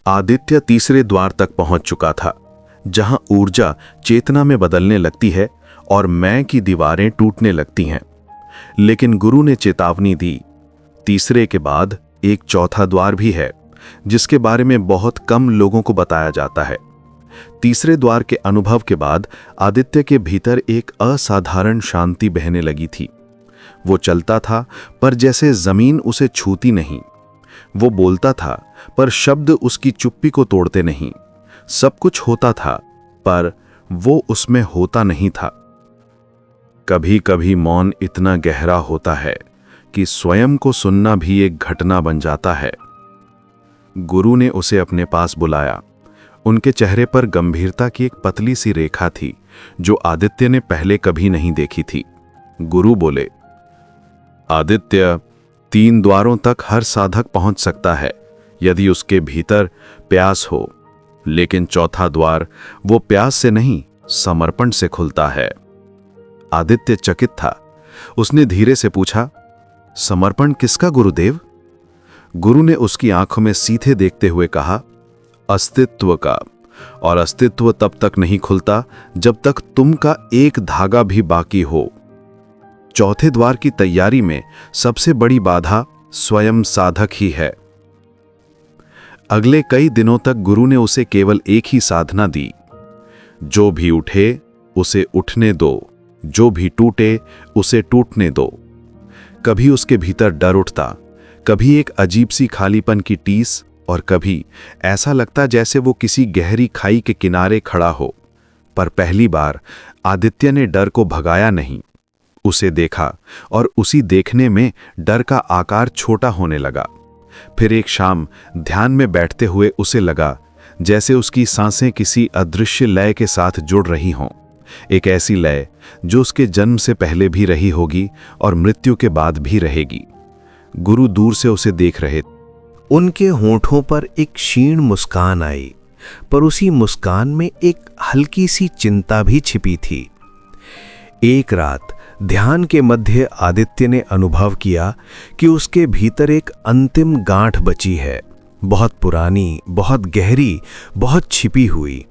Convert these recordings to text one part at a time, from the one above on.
आदित्य तीसरे द्वार तक पहुंच चुका था, जहां ऊर्जा चेतना में बदलने लगती है और मैं की दीवारें टूटने लगती हैं। लेकिन गुरु ने चेतावनी दी, तीसरे के बाद एक चौथा द्वार भी है, जिसके बारे में बहुत कम लोगों को बताया जाता है। तीसरे द्वार के अनुभव के बाद आदित्य के भीतर एक असाधारण शांति बहने लगी थी। वो चलता था, पर जैसे जमीन उसे छूती नहीं। वो बोलता था, पर शब्द उसकी चुप्पी को तोड़ते नहीं। सब कुछ होता था, पर वो उसमें होता नहीं था। कभी कभी मौन इतना गहरा होता है कि स्वयं को सुनना भी एक घटना बन जाता है। गुरु ने उसे अपने पास बुलाया। उनके चेहरे पर गंभीरता की एक पतली सी रेखा थी, जो आदित्य ने पहले कभी नहीं देखी थी। गुरु बोले, आदित्य, 3 द्वारों तक हर साधक पहुंच सकता है यदि उसके भीतर प्यास हो, लेकिन चौथा द्वार वो प्यास से नहीं, समर्पण से खुलता है। आदित्य चकित था। उसने धीरे से पूछा, समर्पण किसका गुरुदेव? गुरु ने उसकी आंखों में सीधे देखते हुए कहा, अस्तित्व का। और अस्तित्व तब तक नहीं खुलता जब तक तुम का एक धागा भी बाकी हो। चौथे द्वार की तैयारी में सबसे बड़ी बाधा स्वयं साधक ही है। अगले कई दिनों तक गुरु ने उसे केवल एक ही साधना दी, जो भी उठे उसे उठने दो, जो भी टूटे उसे टूटने दो। कभी उसके भीतर डर उठता, कभी एक अजीब सी खालीपन की टीस, और कभी ऐसा लगता जैसे वो किसी गहरी खाई के किनारे खड़ा हो। पर पहली बार आदित्य ने डर को भगाया नहीं, उसे देखा, और उसी देखने में डर का आकार छोटा होने लगा। फिर एक शाम ध्यान में बैठते हुए उसे लगा जैसे उसकी सांसें किसी अदृश्य लय के साथ जुड़ रही हों, एक ऐसी लय जो उसके जन्म से पहले भी रही होगी और मृत्यु के बाद भी रहेगी। गुरु दूर से उसे देख रहे। उनके होंठों पर एक क्षीण मुस्कान आई, पर उसी मुस्कान में एक हल्की सी चिंता भी छिपी थी। एक रात ध्यान के मध्य आदित्य ने अनुभव किया कि उसके भीतर एक अंतिम गांठ बची है, बहुत पुरानी, बहुत गहरी, बहुत छिपी हुई।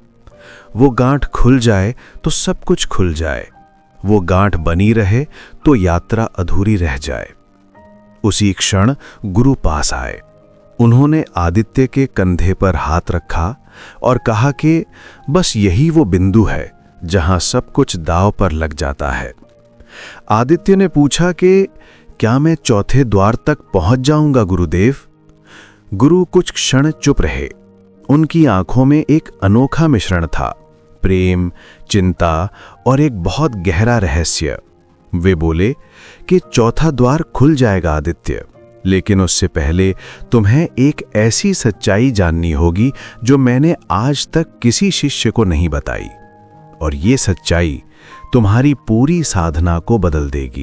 वो गांठ खुल जाए तो सब कुछ खुल जाए, वो गांठ बनी रहे तो यात्रा अधूरी रह जाए। उसी क्षण गुरु पास आए। उन्होंने आदित्य के कंधे पर हाथ रखा और कहा कि बस यही वो बिंदु है जहां सब कुछ दांव पर लग जाता है। आदित्य ने पूछा कि क्या मैं चौथे द्वार तक पहुंच जाऊंगा गुरुदेव? गुरु कुछ क्षण चुप रहे। उनकी आंखों में एक अनोखा मिश्रण था, प्रेम, चिंता और एक बहुत गहरा रहस्य। वे बोले कि चौथा द्वार खुल जाएगा आदित्य, लेकिन उससे पहले तुम्हें एक ऐसी सच्चाई जाननी होगी जो मैंने आज तक किसी शिष्य को नहीं बताई, और ये सच्चाई तुम्हारी पूरी साधना को बदल देगी।